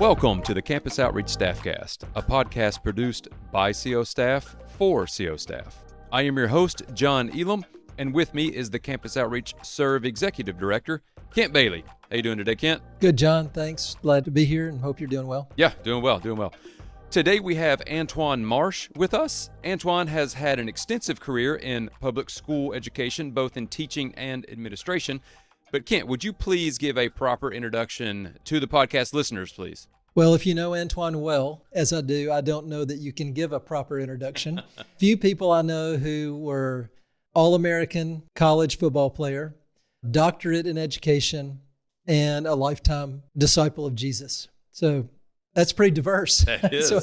Welcome to the Campus Outreach Staffcast, a podcast produced by CO staff for CO staff. I am your host, John Elam, and with me is the Campus Outreach Serve Executive Director, Kent Bailey. How you doing today, Kent? Good, John. Thanks. Glad to be here and hope you're doing well. Yeah, doing well. Today we have Antjuan Marsh with us. Antjuan has had an extensive career in public school education, both in teaching and administration. But Kent, would you please give a proper introduction to the podcast listeners, please? Well, if you know Antjuan well, as I do, I don't know that you can give a proper introduction. Few people I know who were All-American college football player, doctorate in education, and a lifetime disciple of Jesus. So that's pretty diverse. That is. So,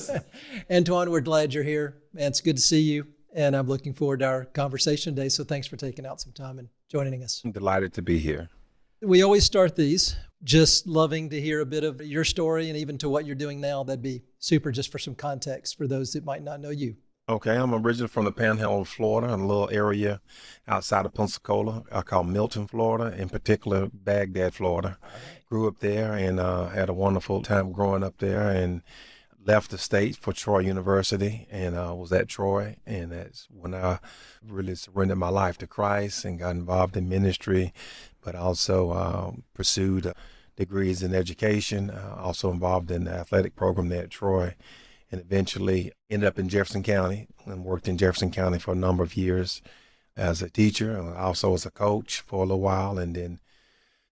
Antjuan, we're glad you're here. Man, it's good to see you. And I'm looking forward to our conversation today. So thanks for taking out some time and joining us. I'm delighted to be here. We always start these just loving to hear a bit of your story and even to what you're doing now. That'd be super just for some context for those that might not know you. Okay, I'm originally from the Panhandle of Florida, a little area outside of Pensacola, I call Milton, Florida, in particular Baghdad, Florida. Grew up there and had a wonderful time growing up there, and left the state for Troy University, and was at Troy, and that's when I really surrendered my life to Christ and got involved in ministry, but also pursued degrees in education, also involved in the athletic program there at Troy, and eventually ended up in Jefferson County and worked in Jefferson County for a number of years as a teacher, and also as a coach for a little while, and then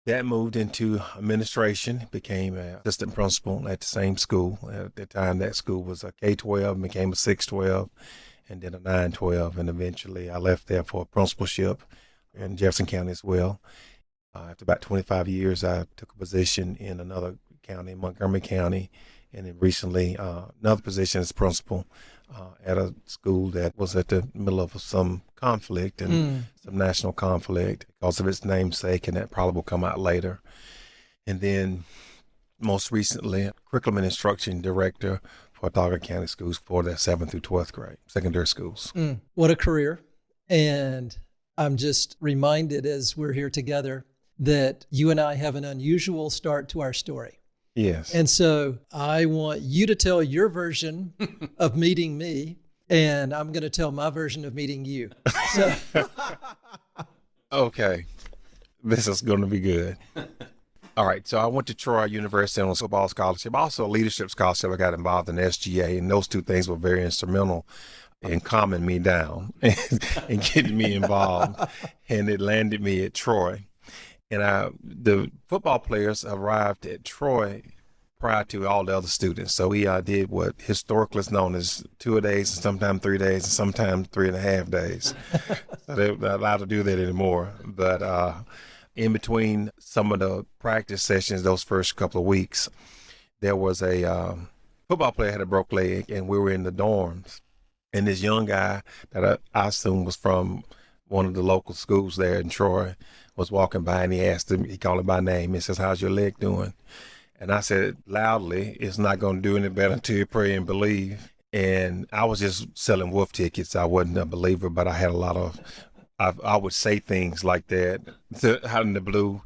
that moved into administration, became an assistant principal at the same school. At the time, that school was a K-12, became a 6-12, and then a 9-12, and eventually I left there for a principalship in Jefferson County as well. After about 25 years, I took a position in another county, Montgomery County, and then recently another position as principal at a school that was at the middle of some conflict and some national conflict because of its namesake, and that probably will come out later. And then most recently, curriculum and instruction director for Doggett County Schools for the 7th through 12th grade, secondary schools. What a career. And I'm just reminded as we're here together that you and I have an unusual start to our story. Yes. And so I want you to tell your version of meeting me, and I'm going to tell my version of meeting you. So. Okay. This is going to be good. All right. So I went to Troy University on a football scholarship, also a leadership scholarship. I got involved in SGA, and those two things were very instrumental in calming me down and getting me involved. And it landed me at Troy. And the football players arrived at Troy prior to all the other students. So we did what historically is known as 2-a-days, and sometimes 3 days, and sometimes 3.5 days. So they're not allowed to do that anymore. But in between some of the practice sessions, those first couple of weeks, there was a football player had a broke leg, and we were in the dorms. And this young guy that I assume was from one of the local schools there in Troy was walking by, and he asked him, he called him by name. He says, "How's your leg doing?" And I said loudly, "It's not going to do any better until you pray and believe." And I was just selling wolf tickets. I wasn't a believer, but I had a lot of, I would say things like that out in the blue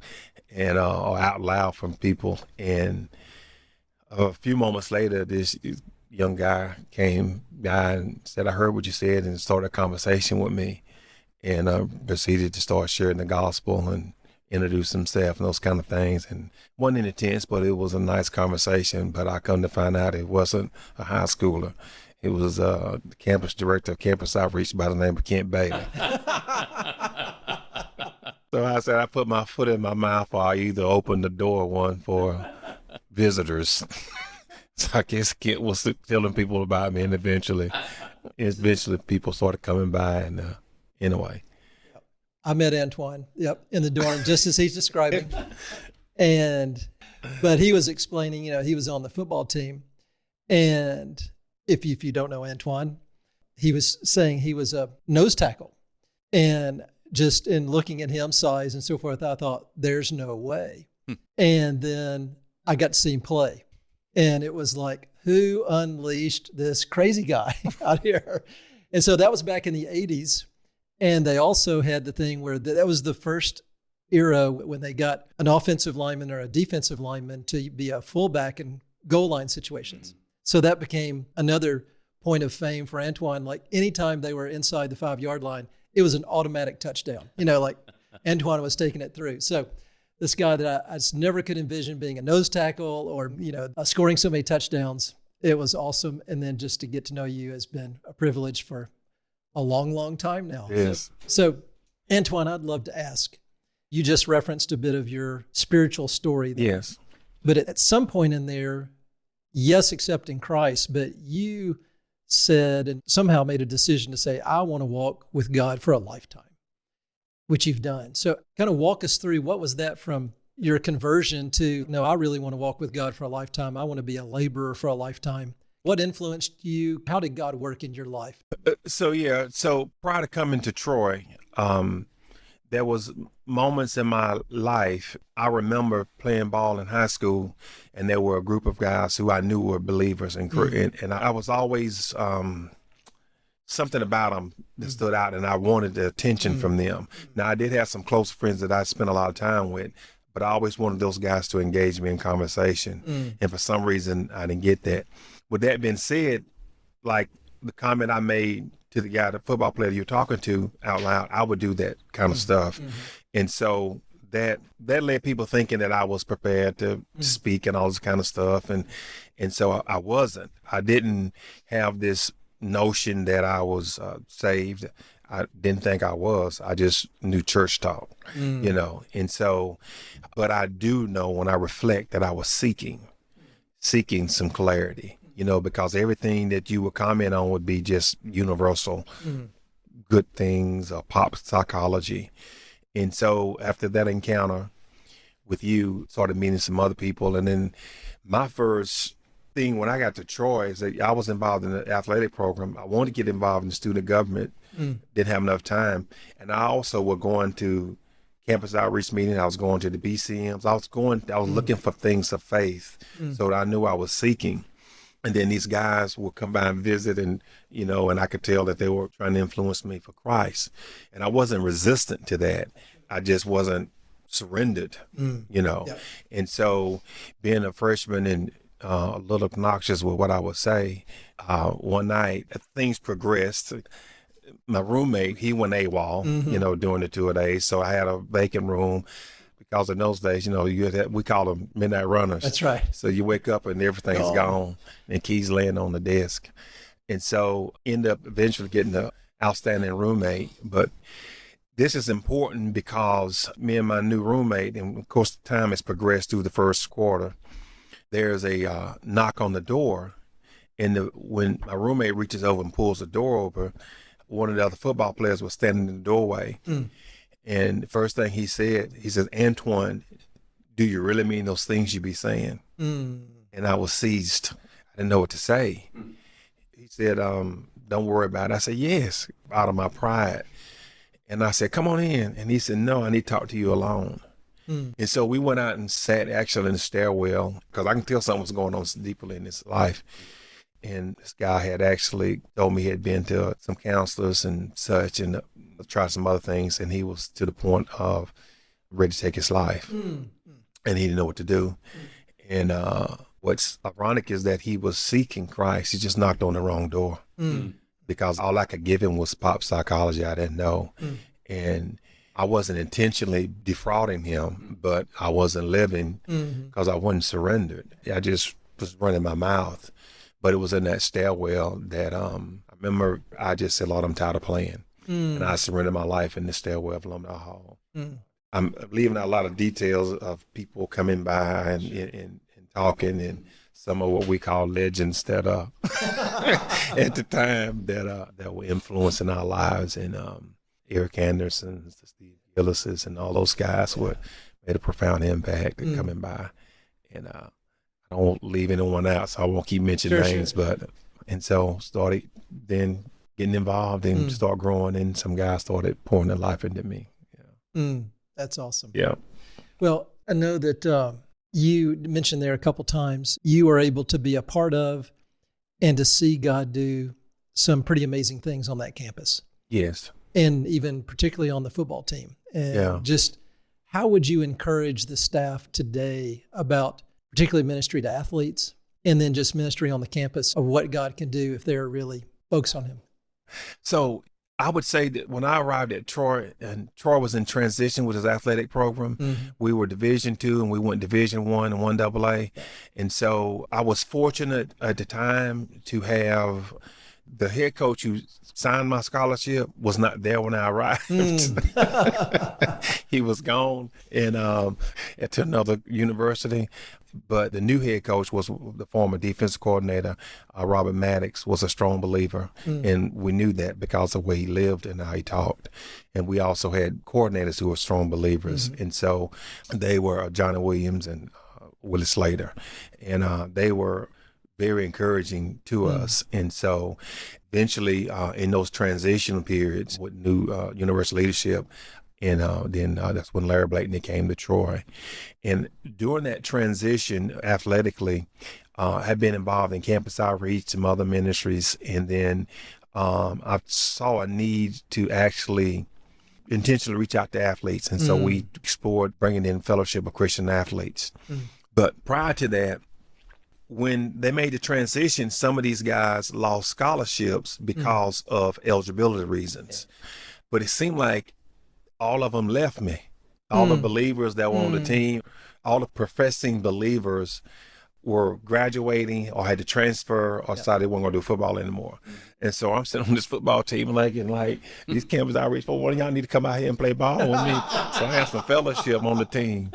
and or out loud from people. And a few moments later, this young guy came by and said, "I heard what you said," and started a conversation with me. And proceeded to start sharing the gospel and introduce himself and those kind of things. And wasn't intense, but it was a nice conversation. But I come to find out it wasn't a high schooler. It was the campus director of campus outreach by the name of Kent Bailey. So I said I put my foot in my mouth, or I either opened the door one for visitors. So I guess Kent was telling people about me, and eventually people started coming by and anyway. I met Antjuan, in the dorm, just as he's describing. But he was explaining, he was on the football team. And if you don't know Antjuan, he was saying he was a nose tackle. And just in looking at him, size and so forth, I thought, there's no way. And then I got to see him play. And it was like, who unleashed this crazy guy out here? And so that was back in the 80s. And they also had the thing where that was the first era when they got an offensive lineman or a defensive lineman to be a fullback and goal line situations. So that became another point of fame for Antjuan. Like anytime they were inside the 5-yard line, it was an automatic touchdown. Like Antjuan was taking it through. So this guy that I just never could envision being a nose tackle or, scoring so many touchdowns. It was awesome. And then just to get to know you has been a privilege for a long, long time now. Yes. So Antjuan, I'd love to ask, you just referenced a bit of your spiritual story there. Yes. But at some point in there, yes, accepting Christ, but you said and somehow made a decision to say, I want to walk with God for a lifetime, which you've done. So kind of walk us through, what was that from your conversion to, no, I really want to walk with God for a lifetime. I want to be a laborer for a lifetime. What influenced you? How did God work in your life? So prior to coming to Troy, there was moments in my life. I remember playing ball in high school, and there were a group of guys who I knew were believers, and I was always something about them that stood out, and I wanted the attention from them. Now, I did have some close friends that I spent a lot of time with, but I always wanted those guys to engage me in conversation, and for some reason, I didn't get that. With that being said, like the comment I made to the guy, the football player you're talking to out loud, I would do that kind of stuff. And so that led people thinking that I was prepared to speak and all this kind of stuff. And so I wasn't. I didn't have this notion that I was saved. I didn't think I was. I just knew church talk, And so, but I do know when I reflect that I was seeking some clarity. Because everything that you would comment on would be just universal good things or pop psychology. And so after that encounter with you, started meeting some other people. And then my first thing when I got to Troy is that I was involved in the athletic program. I wanted to get involved in the student government, didn't have enough time. And I also was going to campus outreach meeting. I was going to the BCMs. I was looking for things of faith. So I knew I was seeking. And then these guys would come by and visit, and I could tell that they were trying to influence me for Christ. And I wasn't resistant to that. I just wasn't surrendered, Yeah. And so being a freshman and a little obnoxious with what I would say, one night things progressed. My roommate, he went AWOL, during the 2 days. So I had a vacant room. Because in those days, we call them midnight runners. That's right. So you wake up and everything's gone and keys laying on the desk. And so end up eventually getting an outstanding roommate. But this is important because me and my new roommate, and of course the time has progressed through the first quarter, there's a knock on the door. And when my roommate reaches over and pulls the door open, one of the other football players was standing in the doorway. And the first thing he says, Antjuan, do you really mean those things you be saying? And I was seized. I didn't know what to say. He said, don't worry about it. I said, yes, out of my pride. And I said, come on in. And he said, no, I need to talk to you alone. And so we went out and sat actually in the stairwell, because I can tell something was going on deeply in his life. And this guy had actually told me he had been to some counselors and such, and tried some other things, and he was to the point of ready to take his life. And he didn't know what to do. And what's ironic is that he was seeking Christ. He just knocked on the wrong door, because all I could give him was pop psychology I didn't know. And I wasn't intentionally defrauding him, but I wasn't living because I wasn't surrendered. I just was running my mouth. But it was in that stairwell that I remember I just said, Lord, I'm tired of playing. And I surrendered my life in the stairwell of Alumni Hall. I'm leaving out a lot of details of people coming by and talking, and some of what we call legends that at the time that were influencing our lives. And Eric Anderson, Steve Gillis's, and all those guys made a profound impact coming by. And I don't leave anyone out, so I won't keep mentioning names. Sure. And so started then getting involved and start growing, and some guys started pouring their life into me. That's awesome. Yeah. Well, I know that you mentioned there a couple times you were able to be a part of and to see God do some pretty amazing things on that campus. Yes. And even particularly on the football team. And just how would you encourage the staff today about particularly ministry to athletes and then just ministry on the campus of what God can do if they're really focused on him? So I would say that when I arrived at Troy, and Troy was in transition with his athletic program, we were Division II and we went Division I and 1AA. And so I was fortunate at the time to have the head coach who signed my scholarship was not there when I arrived. He was gone and to another university. But the new head coach was the former defensive coordinator, Robert Maddox, was a strong believer. And we knew that because of the way he lived and how he talked. And we also had coordinators who were strong believers. And so they were Johnny Williams and Willie Slater. And they were very encouraging to us. And so eventually in those transitional periods with new university leadership, and then that's when Larry Blakeney came to Troy. And during that transition, athletically, I've been involved in campus outreach, some other ministries. And then I saw a need to actually intentionally reach out to athletes. And so we explored bringing in Fellowship of Christian Athletes. But prior to that, when they made the transition, some of these guys lost scholarships because of eligibility reasons. But it seemed like all of them left me. All the believers that were on the team, all the professing believers were graduating or had to transfer or decided they weren't going to do football anymore. And so I'm sitting on this football team like these campus outreach folks, one of y'all need to come out here and play ball with me. So I had some fellowship on the team.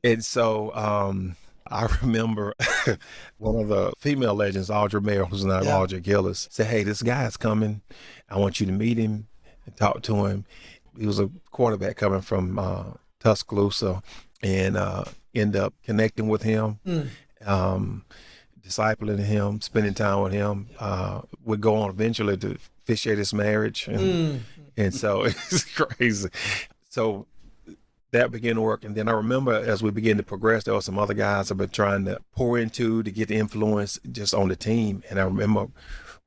And so I remember one of the female legends, Audrey Mayer, who's now Audrey Gillis, said, hey, this guy's coming. I want you to meet him and talk to him. He was a quarterback coming from Tuscaloosa, and end up connecting with him, discipling him, spending time with him. Would go on eventually to officiate his marriage, and so it's crazy. So that began to work, and then I remember as we began to progress, there were some other guys I've been trying to pour into to get the influence just on the team, and I remember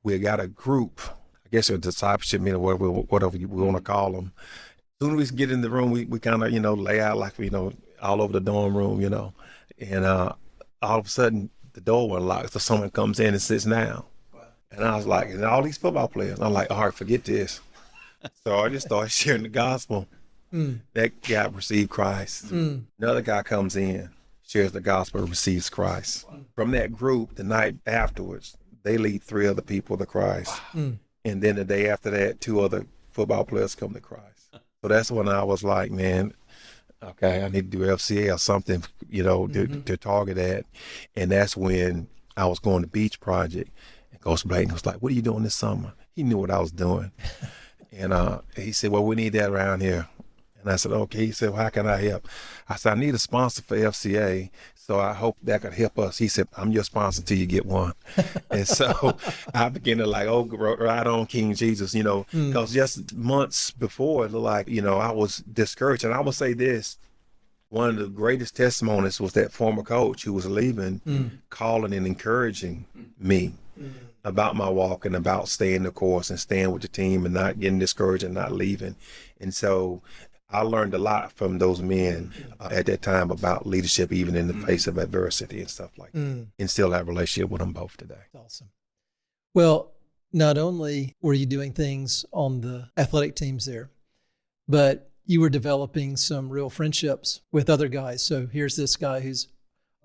we got a group. I guess a discipleship meeting, whatever we want to call them. As soon as we get in the room, we kind of, lay out like, all over the dorm room, and all of a sudden the door went locked. So someone comes in and sits down. And I was like, and all these football players, I'm like, all right, forget this. So I just started sharing the gospel. That guy received Christ. Another guy comes in, shares the gospel, receives Christ. From that group, the night afterwards, they lead 3 other people to Christ. And then the day after that, 2 other football players come to Christ. So that's when I was like, man, okay, I need to do FCA or something, to target that. And that's when I was going to Beach Project. And Coach Blakeney was like, what are you doing this summer? He knew what I was doing. And he said, well, we need that around here. And I said, okay. He said, well, how can I help? I said, I need a sponsor for FCA, so I hope that could help us. He said, I'm your sponsor till you get one. And so I began to right on King Jesus, because just months before, I was discouraged. And I would say this, one of the greatest testimonies was that former coach who was leaving, calling and encouraging me about my walk and about staying the course and staying with the team and not getting discouraged and not leaving. And so I learned a lot from those men at that time about leadership, even in the face of adversity and stuff like that, and still have a relationship with them both today. Awesome. Well, not only were you doing things on the athletic teams there, but you were developing some real friendships with other guys. So here's this guy who's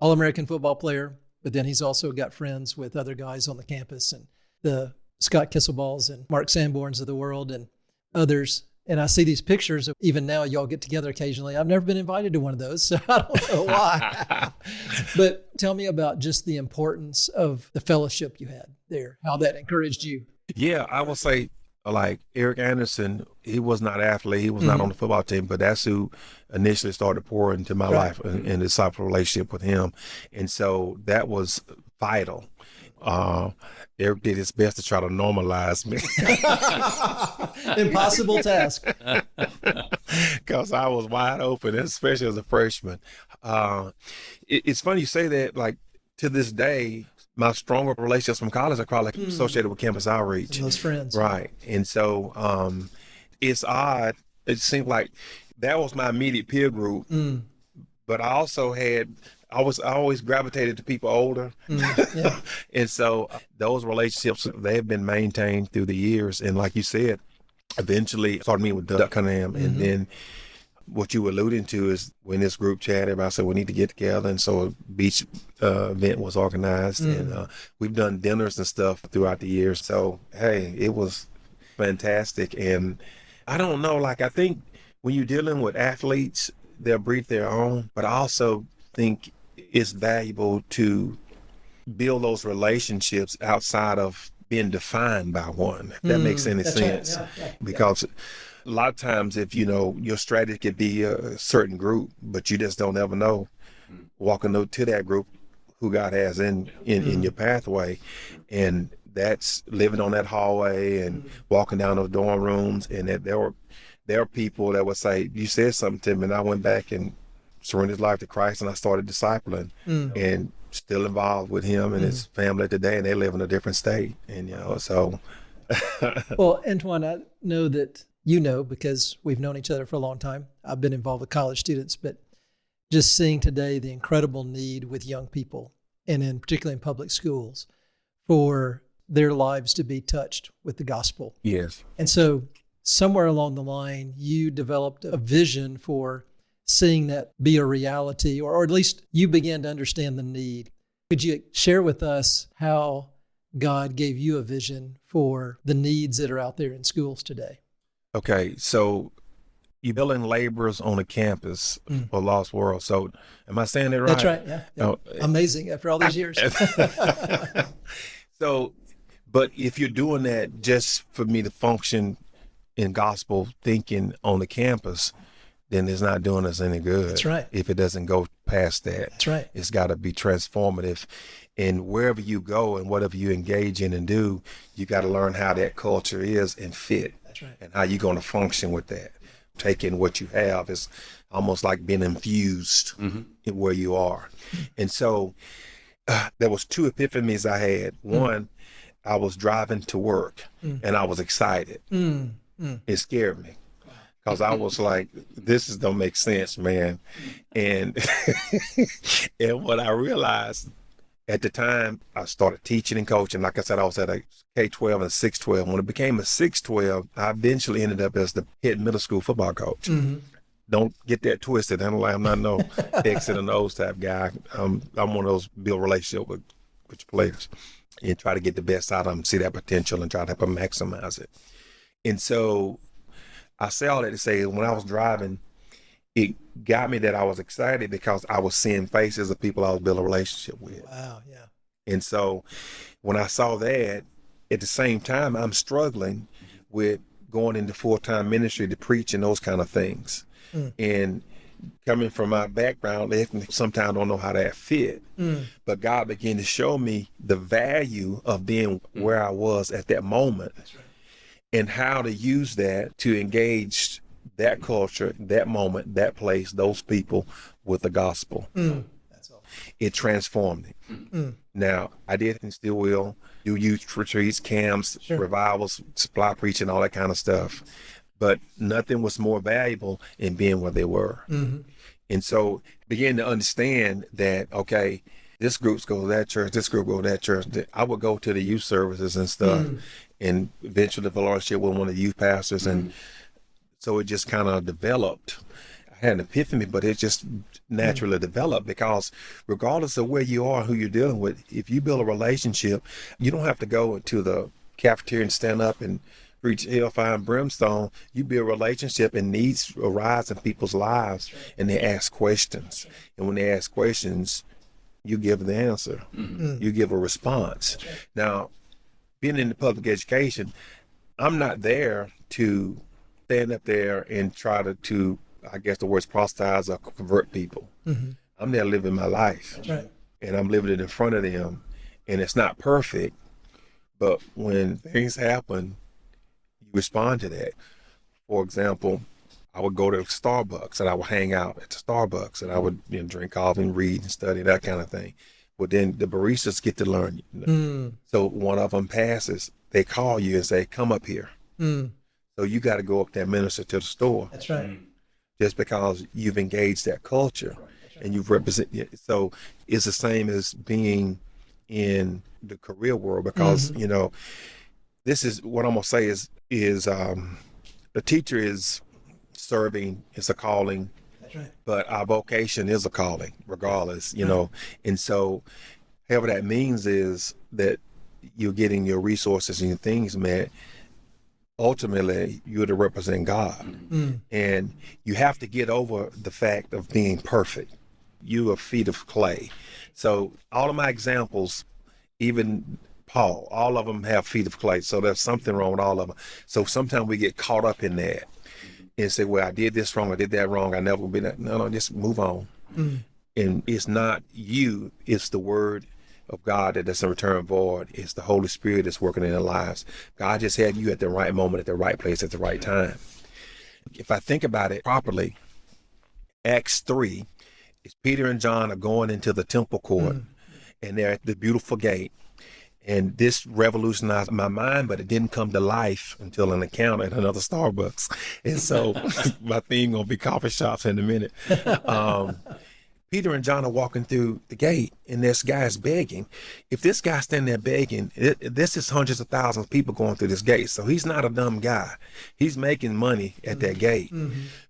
All-American football player, but then he's also got friends with other guys on the campus, and the Scott Kisselballs and Mark Sanborns of the world and others. And I see these pictures of even now y'all get together occasionally. I've never been invited to one of those, so I don't know why. But tell me about just the importance of the fellowship you had there, how that encouraged you. Yeah, I will say, like Eric Anderson, he was not an athlete. He was not on the football team, but that's who initially started pouring into my life and disciple relationship with him. And so that was vital. Eric did his best to try to normalize me. Impossible task. Because I was wide open, especially as a freshman. It's funny you say that, like, to this day, my stronger relationships from college are probably associated with campus outreach. And those friends. Right. And so it's odd. It seemed like that was my immediate peer group. But I also had I always gravitated to people older. Yeah. And so those relationships, they have been maintained through the years. And like you said, eventually started meeting with Doug Cunningham. And then what you were alluding to is when this group chat, everybody said we need to get together. And so a beach event was organized. And we've done dinners and stuff throughout the years. So, hey, it was fantastic. And I don't know, like, I think when you're dealing with athletes, they'll breathe their own, but I also think it's valuable to build those relationships outside of being defined by one, if that makes any sense. Right. Yeah. Because a lot of times if, your strategy could be a certain group, but you just don't ever know walking to that group who God has in your pathway. And that's living on that hallway and walking down those dorm rooms, and that there are people that would say, you said something to me, and I went back and surrendered his life to Christ, and I started discipling and still involved with him and his family today, and they live in a different state. And, so. Well, Antjuan, I know that because we've known each other for a long time. I've been involved with college students, but just seeing today the incredible need with young people, and particularly in public schools, for their lives to be touched with the gospel. Yes. And so somewhere along the line, you developed a vision for seeing that be a reality, or at least you began to understand the need. Could you share with us how God gave you a vision for the needs that are out there in schools today? Okay, so you're building laborers on a campus for Lost World. So am I saying it right? That's right, yeah. Oh, amazing after all these years. So, but if you're doing that just for me to function in gospel thinking on the campus, then it's not doing us any good. That's right. If it doesn't go past that. That's right. It's got to be transformative. And wherever you go and whatever you engage in and do, you got to learn how that culture is and fit. That's right. And how you're going to function with that. Taking what you have is almost like being infused in where you are. And so there was two epiphanies I had. One, I was driving to work and I was excited. It scared me. Because I was like, this don't make sense, man. And and what I realized at the time, I started teaching and coaching. Like I said, I was at a K-12 and a 6-12. When it became a 6-12, I eventually ended up as the head middle school football coach. Don't get that twisted. I'm not no X and O's type guy. I'm one of those build relationship with your players and try to get the best out of them, see that potential and try to help them maximize it. And so I say all that to say, when I was driving, it got me that I was excited because I was seeing faces of people I was building a relationship with. Wow, yeah. And so when I saw that, at the same time, I'm struggling with going into full-time ministry to preach and those kind of things. And coming from my background, they sometimes don't know how that fit. But God began to show me the value of being where I was at that moment. That's right. And how to use that to engage that culture, that moment, that place, those people with the gospel. That's all. It transformed me. Now, I did and still will do youth retreats, camps, revivals, supply preaching, all that kind of stuff. But nothing was more valuable in being where they were. And so began to understand that, okay, this group's go to that church, this group go to that church. I would go to the youth services and stuff. And eventually the fellowship with one of the youth pastors. And so it just kind of developed. I had an epiphany, but it just naturally developed because regardless of where you are, who you're dealing with, if you build a relationship, you don't have to go to the cafeteria and stand up and preach hellfire and brimstone. You build a relationship and needs arise in people's lives and they ask questions. And when they ask questions, you give the answer. You give a response. Now, being in the public education, I'm not there to stand up there and try to I guess the word's proselytize or convert people. I'm there living my life. That's right. And I'm living it in front of them. And it's not perfect, but when things happen, you respond to that. For example, I would go to Starbucks and I would hang out at the Starbucks and I would drink coffee and read and study, that kind of thing. But then the baristas get to learn. So one of them passes, they call you and say, come up here. So you got to go up there and minister to the store. That's right. Just because you've engaged that culture. and you represent. So it's the same as being in the career world, because this is what I'm gonna say is the teacher is serving, it's a calling. That's right. But our vocation is a calling, regardless, And so, however that means is that you're getting your resources and your things met. Ultimately, you're to represent God. And you have to get over the fact of being perfect. You are feet of clay. So all of my examples, even Paul, all of them have feet of clay. So there's something wrong with all of them. So sometimes we get caught up in that and say, well, I did this wrong, I did that wrong, I never will be that. No, just move on. And it's not you, it's the word of God that doesn't return void. It's the Holy Spirit that's working in their lives. God just had you at the right moment, at the right place, at the right time. If I think about it properly, Acts 3, is Peter and John are going into the temple court, and they're at the beautiful gate. And this revolutionized my mind, but it didn't come to life until an encounter at another Starbucks. And so my theme gonna be coffee shops in a minute. Peter and John are walking through the gate, and this guy's begging. If this guy's standing there begging, this is hundreds of thousands of people going through this gate. So he's not a dumb guy. He's making money at that gate.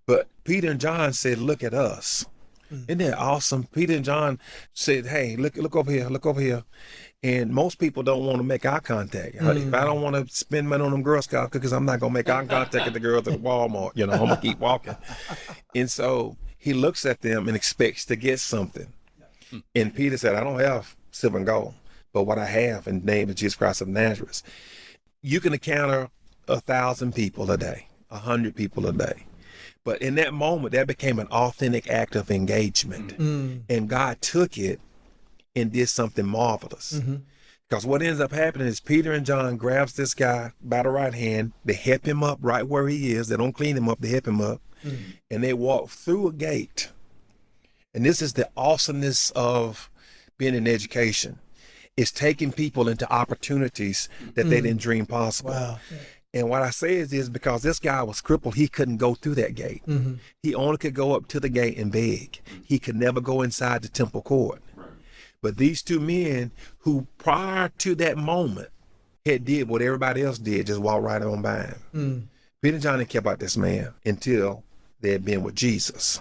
But Peter and John said, look at us. Isn't that awesome? Peter and John said, hey, look over here, look over here. And most people don't want to make eye contact. If I don't want to spend money on them Girl Scout cookies, I'm not going to make eye contact with the girls at Walmart. I'm going to keep walking. And so he looks at them and expects to get something. And Peter said, I don't have silver and gold, but what I have in the name of Jesus Christ of Nazareth. You can encounter 1,000 people a day, 100 people a day. But in that moment, that became an authentic act of engagement. And God took it and did something marvelous. Because what ends up happening is Peter and John grabs this guy by the right hand. They help him up right where he is. They don't clean him up. They help him up. And they walk through a gate. And this is the awesomeness of being in education. It's taking people into opportunities that they didn't dream possible. Wow. And what I say is because this guy was crippled, he couldn't go through that gate. He only could go up to the gate and beg. He could never go inside the temple court. But these two men who prior to that moment had did what everybody else did, just walked right on by him. Peter and John didn't care about this man until they had been with Jesus.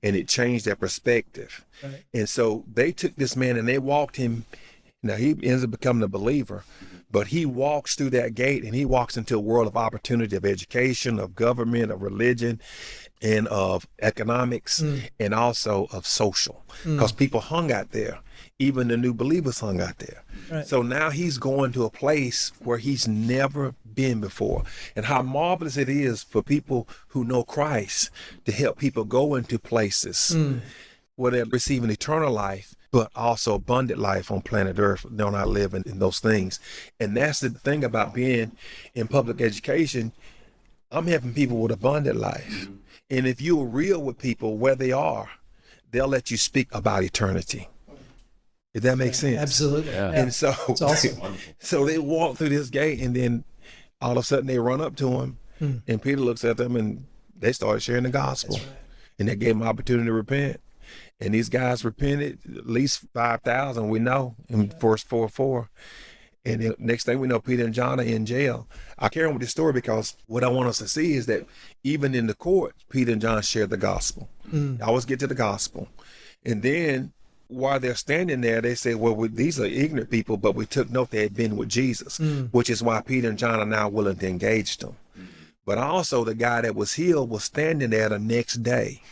And it changed their perspective. Right. And so they took this man and they walked him. Now he ends up becoming a believer, but he walks through that gate and he walks into a world of opportunity, of education, of government, of religion, and of economics, and also of social, because people hung out there. Even the new believers hung out there. Right. So now he's going to a place where he's never been before. And how marvelous it is for people who know Christ to help people go into places where they're receiving eternal life, but also abundant life on planet Earth. They're not living in those things. And that's the thing about being in public education. I'm helping people with abundant life. And if you're real with people where they are, they'll let you speak about eternity. If that makes sense. Absolutely. Yeah. And so, It's awesome. so they walk through this gate, and then all of a sudden they run up to him, and Peter looks at them, and they started sharing the gospel. That's right. And they gave him an opportunity to repent. And these guys repented, at least 5,000, we know, in verse 4:4. And the next thing we know, Peter and John are in jail. I carry on with this story because what I want us to see is that even in the court, Peter and John shared the gospel. I always get to the gospel. And then while they're standing there, they say, well, these are ignorant people, but we took note they had been with Jesus, which is why Peter and John are now willing to engage them. But also the guy that was healed was standing there the next day.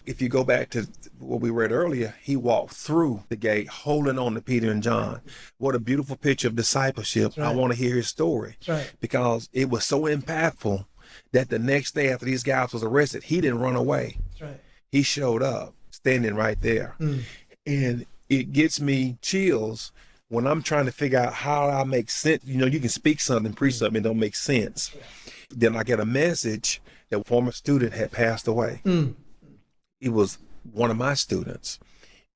If you go back to what we read earlier, he walked through the gate holding on to Peter and John. What a beautiful picture of discipleship. Right. I want to hear his story Right. because it was so impactful that the next day after these guys was arrested, he didn't run away. That's right. He showed up standing right there. And it gets me chills when I'm trying to figure out how I make sense. You can speak something, preach something, it don't make sense. Then I get a message that a former student had passed away. It was one of my students.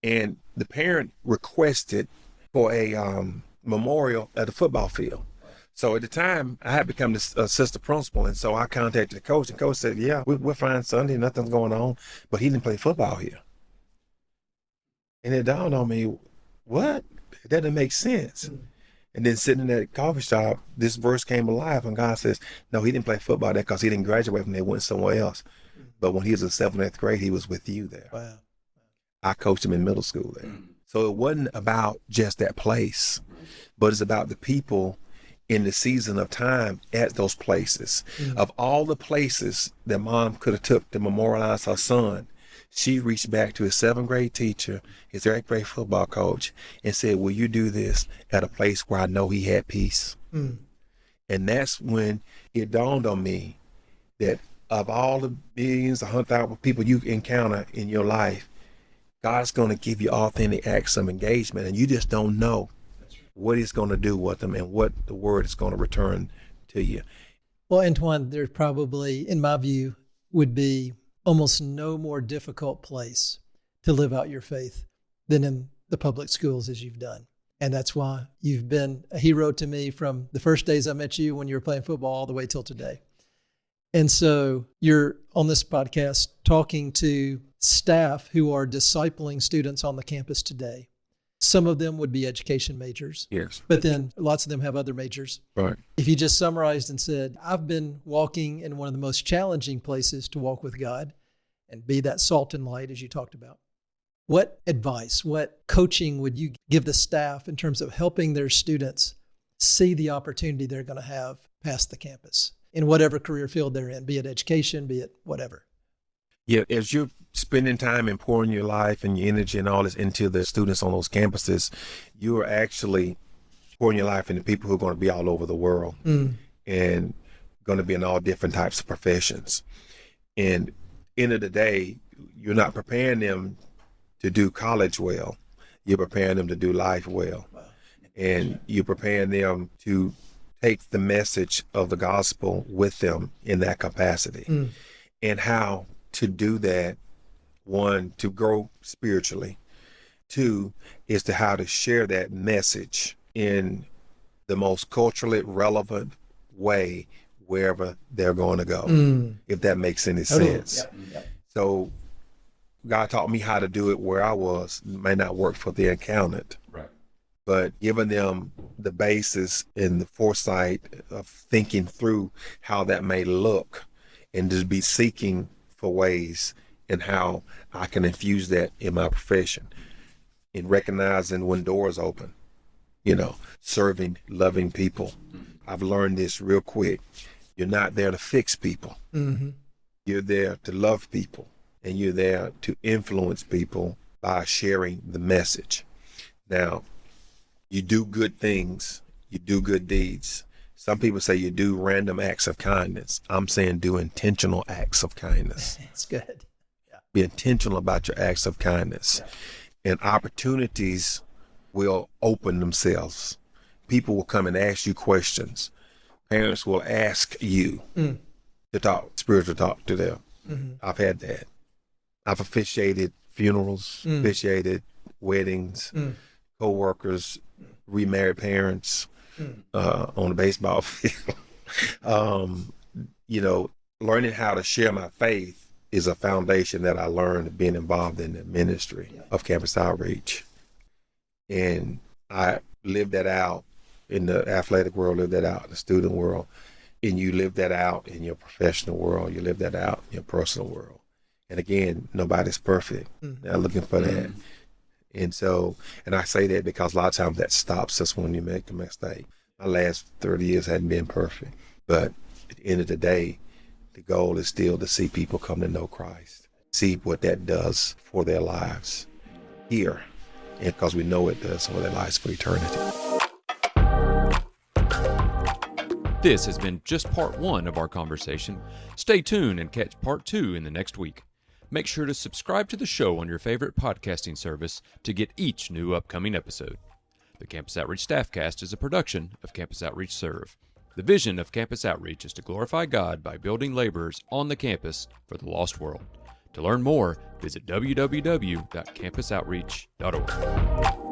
And the parent requested for a memorial at the football field. So at the time, I had become the assistant principal. And so I contacted the coach. And coach said, yeah, we're fine Sunday. Nothing's going on. But he didn't play football here. And it dawned on me, what? It doesn't make sense. And then sitting in that coffee shop, this verse came alive, and God says, no, he didn't play football there because he didn't graduate from there, went somewhere else. But when he was in 7th and 8th grade, he was with you there. Wow. I coached him in middle school there. So it wasn't about just that place, but it's about the people in the season of time at those places. Of all the places that mom could have took to memorialize her son, she reached back to his 7th grade teacher, his 8th grade football coach, and said, will you do this at a place where I know he had peace? And that's when it dawned on me that of all the millions, 100,000 people you encounter in your life, God's going to give you authentic acts of engagement, and you just don't know what he's going to do with them and what the word is going to return to you. Well, Antjuan, there probably, in my view, would be almost no more difficult place to live out your faith than in the public schools as you've done. And that's why you've been a hero to me from the first days I met you when you were playing football all the way till today. And so you're on this podcast talking to staff who are discipling students on the campus today. Some of them would be education majors. Yes. But then lots of them have other majors. Right. If you just summarized and said, I've been walking in one of the most challenging places to walk with God and be that salt and light, as you talked about, what advice, what coaching would you give the staff in terms of helping their students see the opportunity they're going to have past the campus in whatever career field they're in, be it education, be it whatever? Yeah, as you're spending time and pouring your life and your energy and all this into the students on those campuses, you are actually pouring your life into people who are going to be all over the world and going to be in all different types of professions. And end of the day, you're not preparing them to do college well. You're preparing them to do life well. And you're preparing them to take the message of the gospel with them in that capacity. And how to do that, one, to grow spiritually. Two, is to how to share that message in the most culturally relevant way wherever they're going to go, if that makes any sense. Yep. So God taught me how to do it where I was. It may not work for the accountant. Right. But giving them the basis and the foresight of thinking through how that may look and just be seeking for ways and how I can infuse that in my profession, in recognizing when doors open, serving, loving people. I've learned this real quick. You're not there to fix people. You're there to love people, and you're there to influence people by sharing the message. Now, you do good things, you do good deeds. Some people say you do random acts of kindness. I'm saying do intentional acts of kindness. It's good. Yeah. Be intentional about your acts of kindness. Yeah. And opportunities will open themselves. People will come and ask you questions. Parents will ask you to talk, spiritual talk to them. I've had that. I've officiated funerals, officiated weddings, co-workers, remarried parents, on the baseball field. Learning how to share my faith is a foundation that I learned being involved in the ministry of campus outreach. And I lived that out in the athletic world, lived that out in the student world. And you live that out in your professional world. You live that out in your personal world. And again, nobody's perfect. Not looking for that. And I say that because a lot of times that stops us when you make a mistake. My last 30 years hadn't been perfect. But at the end of the day, the goal is still to see people come to know Christ. See what that does for their lives here. And because we know it does for their lives for eternity. This has been just part one of our conversation. Stay tuned and catch part two in the next week. Make sure to subscribe to the show on your favorite podcasting service to get each new upcoming episode. The Campus Outreach Staffcast is a production of Campus Outreach Serve. The vision of Campus Outreach is to glorify God by building laborers on the campus for the lost world. To learn more, visit www.campusoutreach.org.